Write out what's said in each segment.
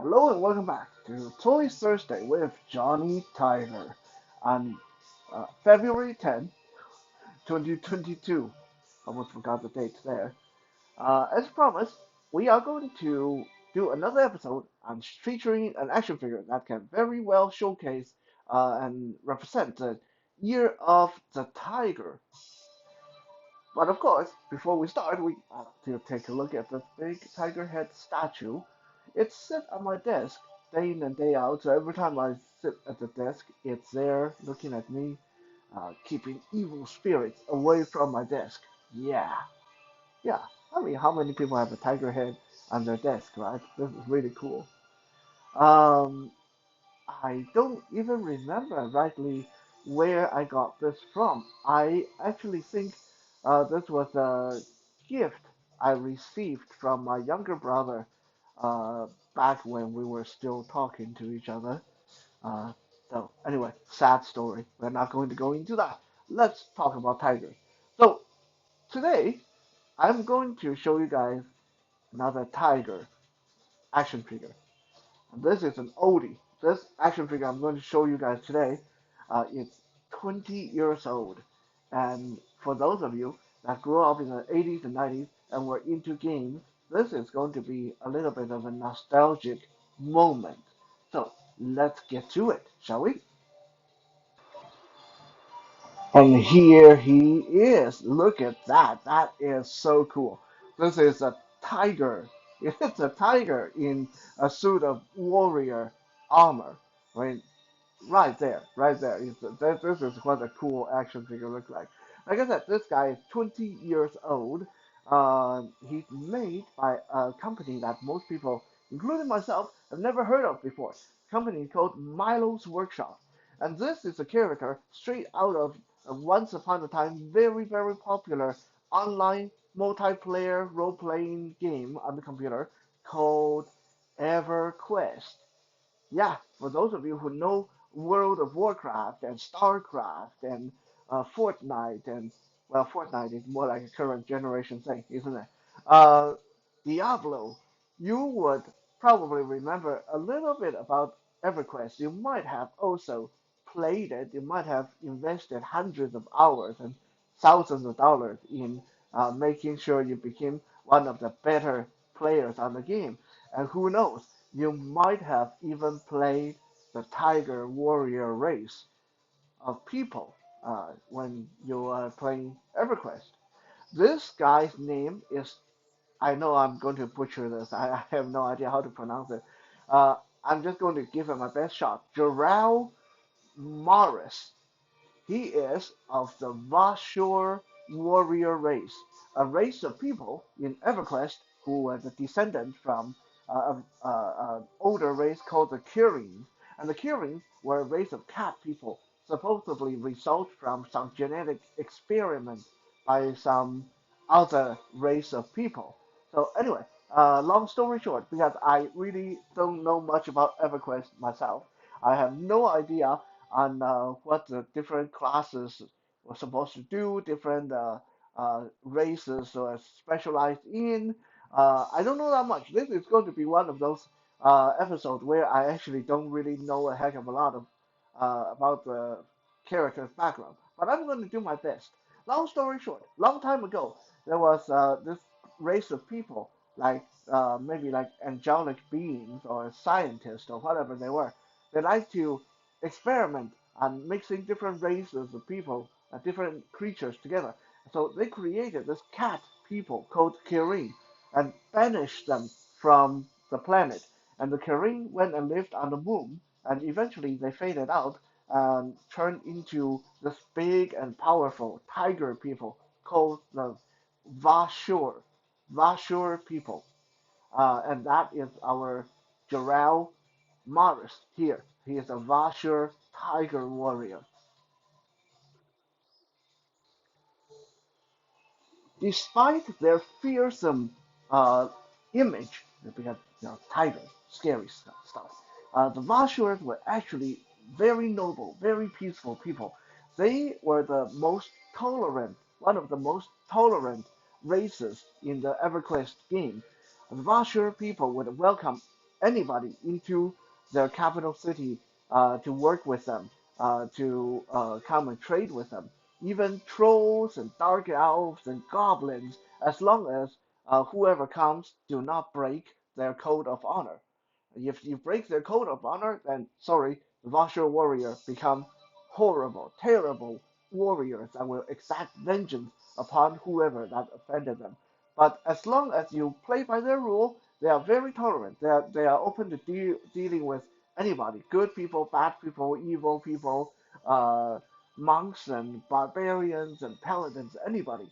Hello and welcome back to Toy Thursday with Johnny Tyler on February 10th, 2022. Almost forgot the date there. As promised, we are going to do another episode on featuring an action figure that can very well showcase and represent the year of the tiger. But of course, before we start, we have to take a look at the big tiger head statue. It's sit on my desk day in and day out, so every time I sit at the desk, it's there looking at me, keeping evil spirits away from my desk. Yeah, yeah. I mean, how many people have a tiger head on their desk, right? This is really cool. Um, I don't even remember rightly where I got this from. I actually think this was a gift I received from my younger brother uh, back when we were still talking to each other. Uh, so, anyway, sad story. We're not going to go into that. Let's talk about tigers. So, today, I'm going to show you guys another tiger action figure. This is an oldie. This action figure I'm going to show you guys today is 20 years old. And for those of you that grew up in the 80s and 90s and were into games, this is going to be a little bit of a nostalgic moment. So let's get to it, shall we? And here he is. Look at that. That is so cool. This is a tiger. It's a tiger in a suit of warrior armor. Right, right there, right there. This is what a cool action figure looks like. Like I said, this guy is 20 years old. He's made by a company that most people, including myself, have never heard of before. A company called Milo's Workshop. And this is a character straight out of a once upon a time very, very popular online multiplayer role-playing game on the computer called EverQuest. Yeah, for those of you who know World of Warcraft and StarCraft and Fortnite and well, Fortnite is more like a current generation thing, isn't it? Uh, Diablo, you would probably remember a little bit about EverQuest. You might have also played it. You might have invested hundreds of hours and thousands of dollars in making sure you became one of the better players on the game. And who knows? You might have even played the Tiger Warrior race of people when you are playing EverQuest. This guy's name is, I know I'm going to butcher this, I have no idea how to pronounce it. Uh, I'm just going to give it my best shot. Djaruul Maras. He is of the Vah Shir Warrior race, a race of people in Everquest who were the descendants from an older race called the Kirin. And the Kirin were a race of cat people, supposedly result from some genetic experiment by some other race of people. So anyway, long story short, because I really don't know much about EverQuest myself, I have no idea on what the different classes were supposed to do, different races were specialized in. I don't know that much. This is going to be one of those episodes where I actually don't really know a heck of a lot of about the character's background, but I'm going to do my best. Long story short, long time ago, there was this race of people, like maybe like angelic beings or scientists or whatever they were. They like to experiment on mixing different races of people, different creatures together. So they created this cat people called Kirin and banished them from the planet. And the Kirin went and lived on the moon, and eventually they faded out and turned into this big and powerful tiger people called the Vah Shir, Vah Shir people. And that is our Djaruul Maras here. He is a Vah Shir tiger warrior. Despite their fearsome image, because tigers, scary stuff, the Vah Shirs were actually very noble, very peaceful people. They were the most tolerant, one of the most tolerant races in the EverQuest game. The Vah Shir people would welcome anybody into their capital city to work with them, to come and trade with them. Even trolls and dark elves and goblins, as long as whoever comes do not break their code of honor. If you break their code of honor, then sorry, the Vah Shir Warrior become horrible, terrible warriors that will exact vengeance upon whoever that offended them. But as long as you play by their rule, they are very tolerant. They are open to dealing with anybody, good people, bad people, evil people, uh, monks and barbarians and paladins, anybody.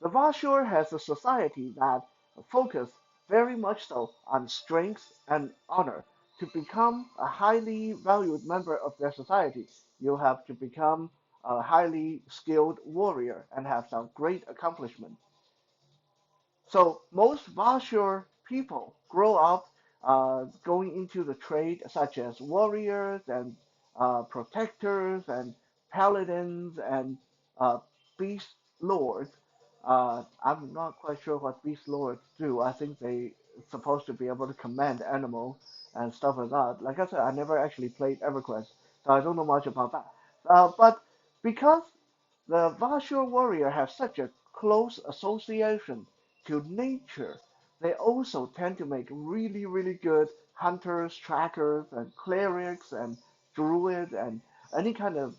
The Vah Shir has a society that focus very much so on strength and honor. To become a highly valued member of their society, you have to become a highly skilled warrior and have some great accomplishment. So most Vah Shir people grow up going into the trade, such as warriors and protectors and paladins and uh, beast lords. I'm not quite sure what beast lords do. I think they supposed to be able to command animals and stuff like that. Like I said, I never actually played EverQuest, so I don't know much about that. But because the Vah Shir Warrior have such a close association to nature, they also tend to make really, really good hunters, trackers, and clerics, and druid, and any kind of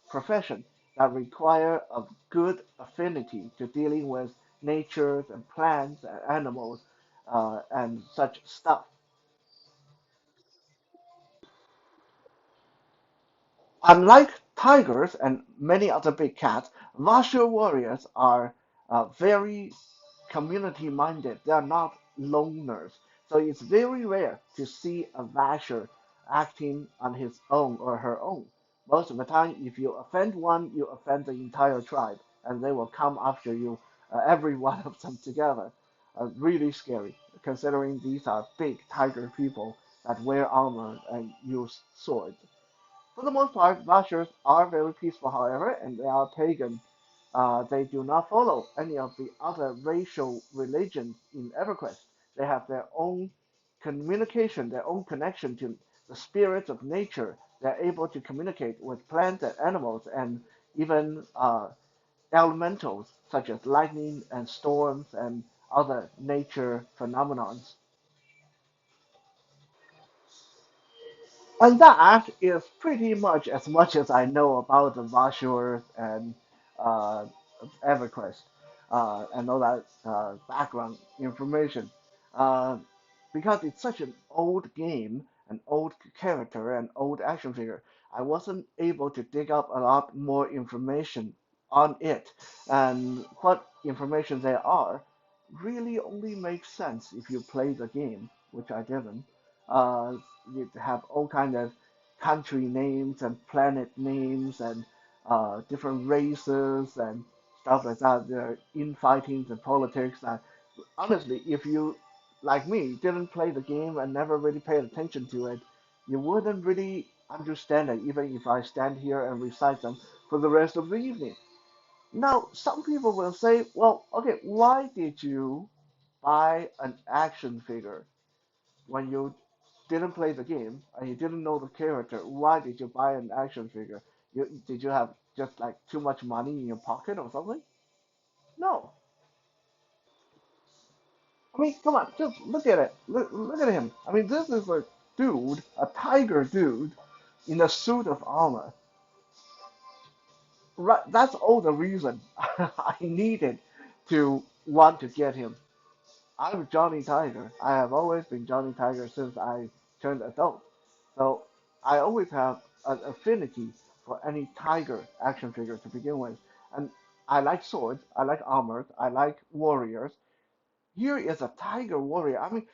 profession that require a good affinity to dealing with nature and plants and animals and such stuff. Unlike tigers and many other big cats, Vah Shir warriors are very community minded. They are not loners. So it's very rare to see a Vasher acting on his own or her own. Most of the time, if you offend one, you offend the entire tribe, and they will come after you, every one of them together. Really scary, considering these are big tiger people that wear armor and use swords. For the most part, Vashers are very peaceful, however, and they are pagan. They do not follow any of the other racial religions in EverQuest. They have their own communication, their own connection to the spirits of nature. They're able to communicate with plants and animals and even elementals such as lightning and storms and other nature phenomenons. And that is pretty much as I know about the Vashur and uh, EverQuest and all that background information. Uh, because it's such an old game, an old character, an old action figure, I wasn't able to dig up a lot more information on it. And what information there are really only makes sense if you play the game, which I didn't. You have all kind of country names and planet names and different races and stuff like that. There are infightings and politics that honestly, if you like me didn't play the game and never really paid attention to it, you wouldn't really understand it, even if I stand here and recite them for the rest of the evening. Now, some people will say, well, okay, why did you buy an action figure when you didn't play the game and you didn't know the character? Why did you buy an action figure? Did you have just like too much money in your pocket or something? No. I mean, come on, just look at it. Look at him. I mean, this is a dude, a tiger dude, in a suit of armor. Right, that's all the reason I needed to want to get him. I'm Johnny Tiger. I have always been Johnny Tiger since I turned adult. So I always have an affinity for any tiger action figure to begin with. And I like swords, I like armor, I like warriors. Here is a tiger warrior. I mean,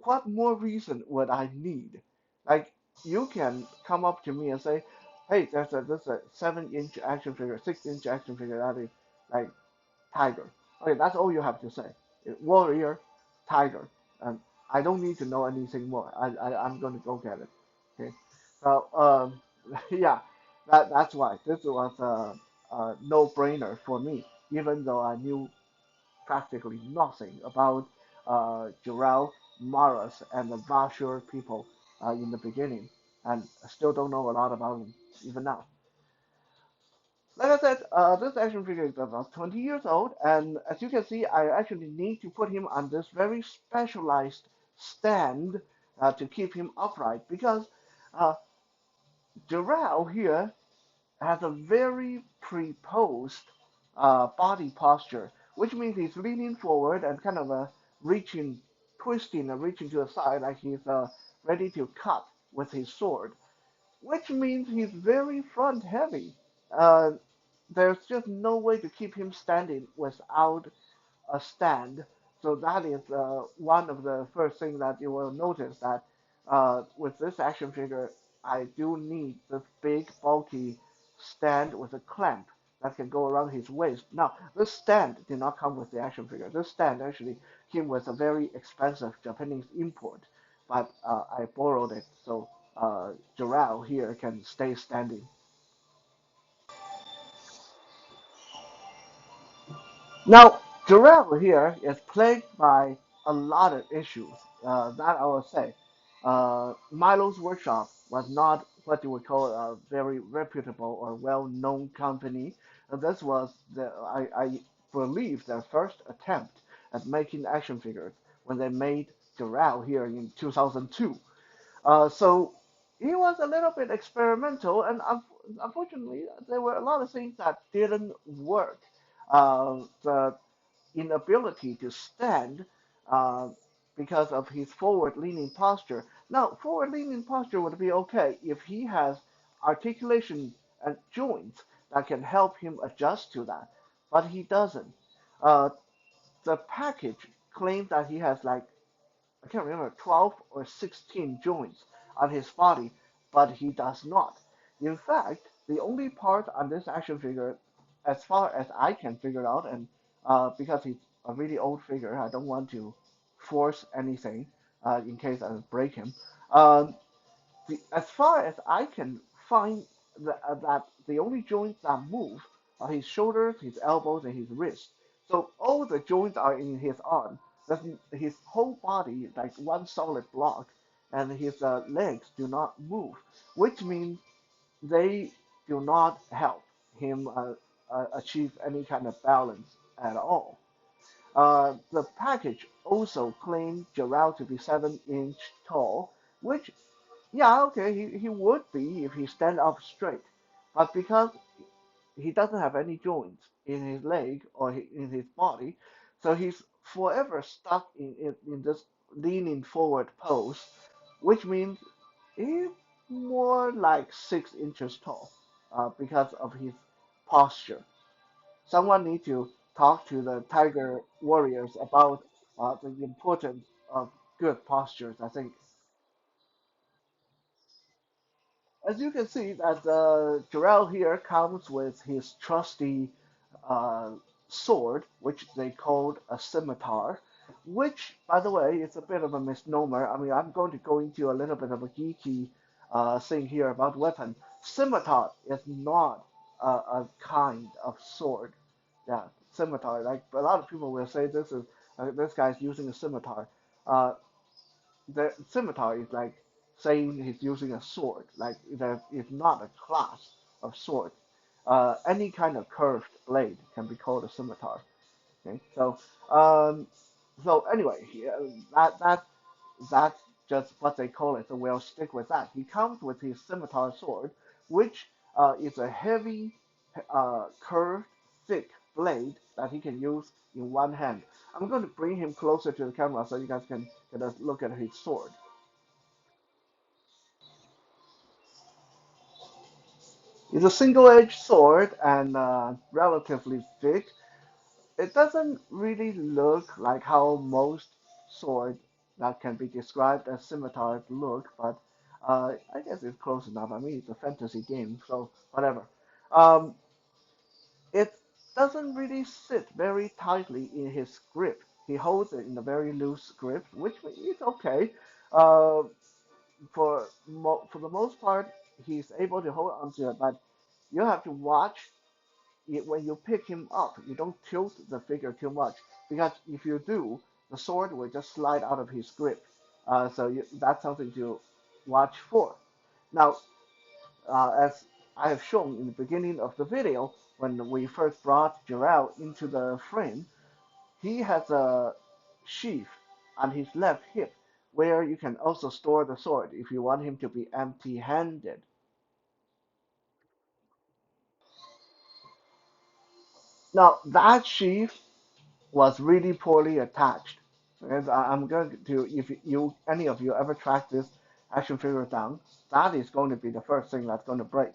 what more reason would I need? Like, you can come up to me and say, hey, there's a 7-inch action figure, 6-inch action figure that is like tiger. Okay, that's all you have to say. Warrior, tiger. And I don't need to know anything more. I'm going to go get it. Okay. So, yeah, that's why this was a no-brainer for me, even though I knew practically nothing about Djaruul Maras and the Vah Shir people in the beginning, and I still don't know a lot about them even now. Like I said, this action figure is about 20 years old, and as you can see, I actually need to put him on this very specialized stand to keep him upright because uh, Djaruul here has a very preposed body posture, which means he's leaning forward and kind of reaching, twisting and reaching to the side like he's ready to cut with his sword, which means he's very front heavy. Uh, there's just no way to keep him standing without a stand. So that is one of the first things that you will notice that with this action figure, I do need this big, bulky stand with a clamp that can go around his waist. Now, this stand did not come with the action figure. This stand actually came with a very expensive Japanese import, but I borrowed it so Djaruul here can stay standing. Now, Djaruul here is plagued by a lot of issues. That I will say. Milo's workshop was not what you would call a very reputable or well-known company. This was I believe their first attempt at making action figures when they made Djaruul here in 2002. So he was a little bit experimental, and unfortunately, there were a lot of things that didn't work. The inability to stand uh, because of his forward-leaning posture. Now, forward-leaning posture would be okay if he has articulation and joints that can help him adjust to that, but he doesn't. Uh, the package claims that he has like I can't remember 12 or 16 joints on his body, but he does not. In fact, the only part on this action figure, as far as I can figure out, and because he's a really old figure, I don't want to force anything in case I break him. Um, as far as I can find, that the only joints that move are his shoulders, his elbows, and his wrists. So all the joints are in his arm. That's his whole body is like one solid block, and his legs do not move, which means they do not help him achieve any kind of balance at all. The package also claimed Jarrell to be 7 inch tall, which yeah, okay, he would be if he stand up straight, but because he doesn't have any joints in his leg or in his body, so he's forever stuck in this leaning forward pose, which means he's more like 6 inches tall because of his posture. Someone need to talk to the tiger warriors about the importance of good postures, I think. As you can see, that Jarrell here comes with his trusty uh, sword, which they called a scimitar, which, by the way, is a bit of a misnomer. I mean, I'm going to go into a little bit of a geeky thing here about weapon. Scimitar is not a kind of sword. Yeah, scimitar. Like a lot of people will say, this guy's using a scimitar. Uh, the scimitar is like saying he's using a sword. Like there is not a class of sword. Any kind of curved blade can be called a scimitar. Okay, um, so anyway, that that's just what they call it. So we'll stick with that. He comes with his scimitar sword, which is a heavy, curved, thick blade that he can use in one hand. I'm going to bring him closer to the camera so you guys can get a look at his sword. It's a single-edged sword and relatively thick. It doesn't really look like how most swords that can be described as scimitars look, but I guess it's close enough. I mean, it's a fantasy game, so whatever. Um, it doesn't really sit very tightly in his grip. He holds it in a very loose grip, which is okay. Uh, for the most part, he's able to hold onto it, but you have to watch when you pick him up, you don't tilt the figure too much because if you do, the sword will just slide out of his grip. That's something to watch for. Now, as I have shown in the beginning of the video, when we first brought Djaruul into the frame, he has a sheath on his left hip where you can also store the sword if you want him to be empty-handed. Now, that sheath was really poorly attached. And I'm going to, if you any of you ever track this action figure down, that is going to be the first thing that's going to break.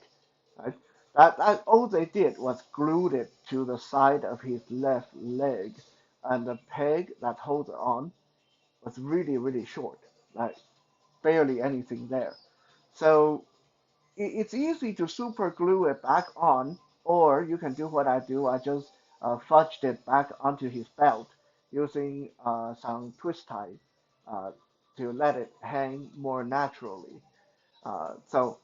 Right? That all they did was glued it to the side of his left leg, and the peg that holds it on was really really short, like barely anything there. So it's easy to super glue it back on, or you can do what I do. I just fudged it back onto his belt using some twist tie uh, to let it hang more naturally. So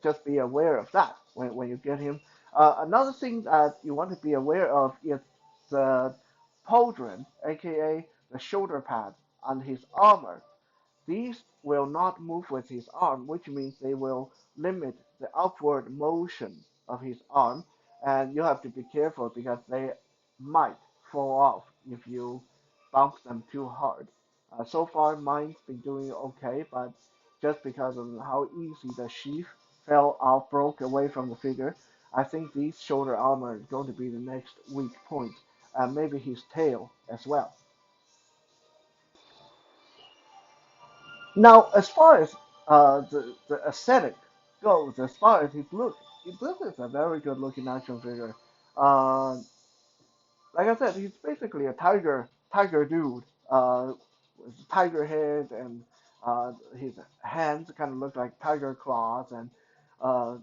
just be aware of that when you get him. Another thing that you want to be aware of is the pauldron, aka the shoulder pad on his armor. These will not move with his arm, which means they will limit the upward motion of his arm, and you have to be careful because they might fall off if you bump them too hard. So far, mine's been doing okay, but just because of how easy the sheath fell off, broke away from the figure, I think these shoulder armor is going to be the next weak point, and maybe his tail as well. Now, as far as the aesthetic goes, as far as his look, this is a very good looking action figure. Uh, like I said, he's basically a tiger dude with tiger head, and his hands kind of look like tiger claws, uh,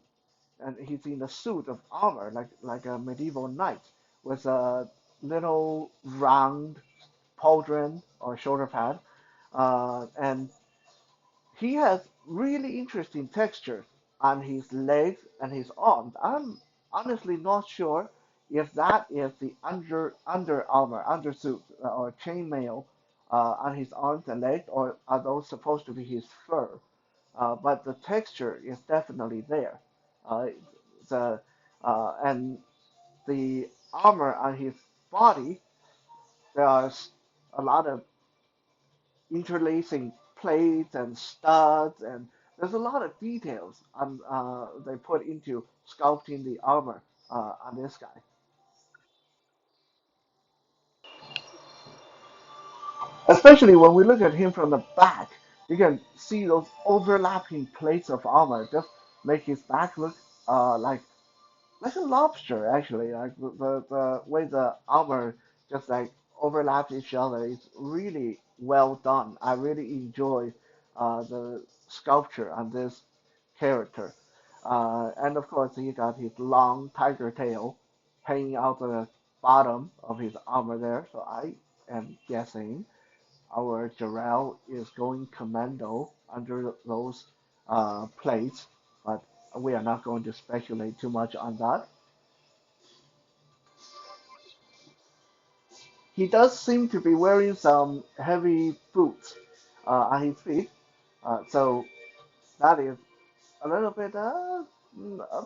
and he's in a suit of armor like a medieval knight with a little round pauldron or shoulder pad, and he has really interesting textures on his legs and his arms. I'm honestly not sure if that is the under armor, undersuit, or chainmail on his arms and legs, or are those supposed to be his fur? But the texture is definitely there. Uh, the and the armor on his body, there's a lot of interlacing plates and studs, and there's a lot of details they put into sculpting the armor on this guy. Especially when we look at him from the back, you can see those overlapping plates of armor just make his back look like a lobster actually. Like the way the armor just like overlaps each other is really well done. I really enjoy the sculpture on this character. And of course he got his long tiger tail hanging out the bottom of his armor there. So I am guessing our Jarrell is going commando under those plates, but we are not going to speculate too much on that. He does seem to be wearing some heavy boots on his feet, so that is a little bit a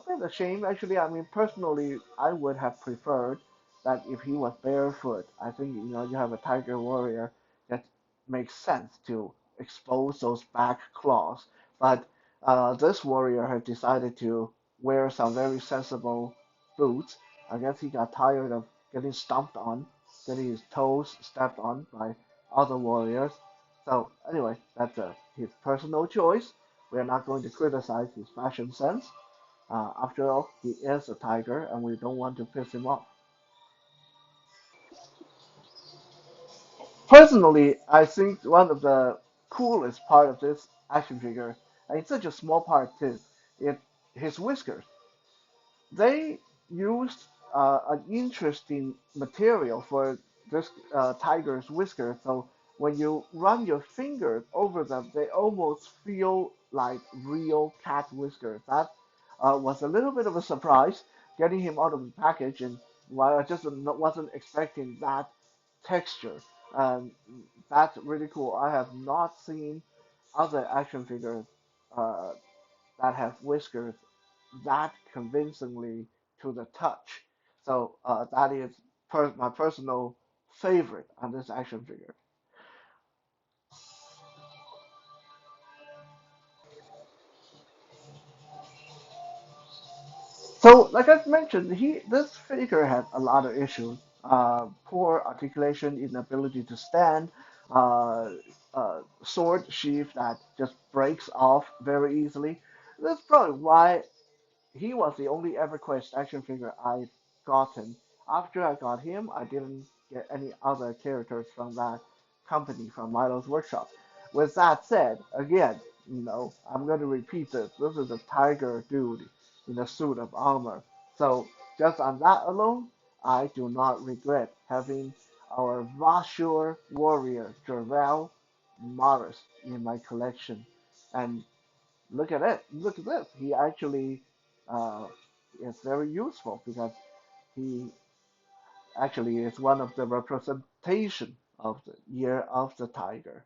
bit a shame actually. I mean, personally, I would have preferred that if he was barefoot. I think you have a tiger warrior that makes sense to expose those back claws, but this warrior has decided to wear some very sensible boots. I guess he got tired of getting stomped on, getting his toes stepped on by other warriors. So anyway, that's his personal choice. We are not going to criticize his fashion sense. After all, he is a tiger, and we don't want to piss him off. Personally, I think one of the coolest part of this action figure, and it's such a small part too, is his whiskers. They used an interesting material for this tiger's whiskers. So when you run your fingers over them, they almost feel like real cat whiskers. That was a little bit of a surprise getting him out of the package, and while I just wasn't expecting that texture. and that's really cool. I have not seen other action figures uh, that have whiskers that convincingly to the touch. So that is my personal favorite on this action figure. So, like I mentioned, this figure had a lot of issues. Poor articulation, inability to stand, uh, sword sheath that just breaks off very easily. That's probably why he was the only EverQuest action figure I've gotten. After I got him, I didn't get any other characters from that company, from Milo's Workshop. With that said, again, I'm going to repeat this. This is a tiger dude in a suit of armor. So, just on that alone, I do not regret having our Vah Shir Warrior, Djaruul Maras, in my collection. And look at it. Look at this. He actually uh, is very useful because he actually is one of the representation of the year of the tiger.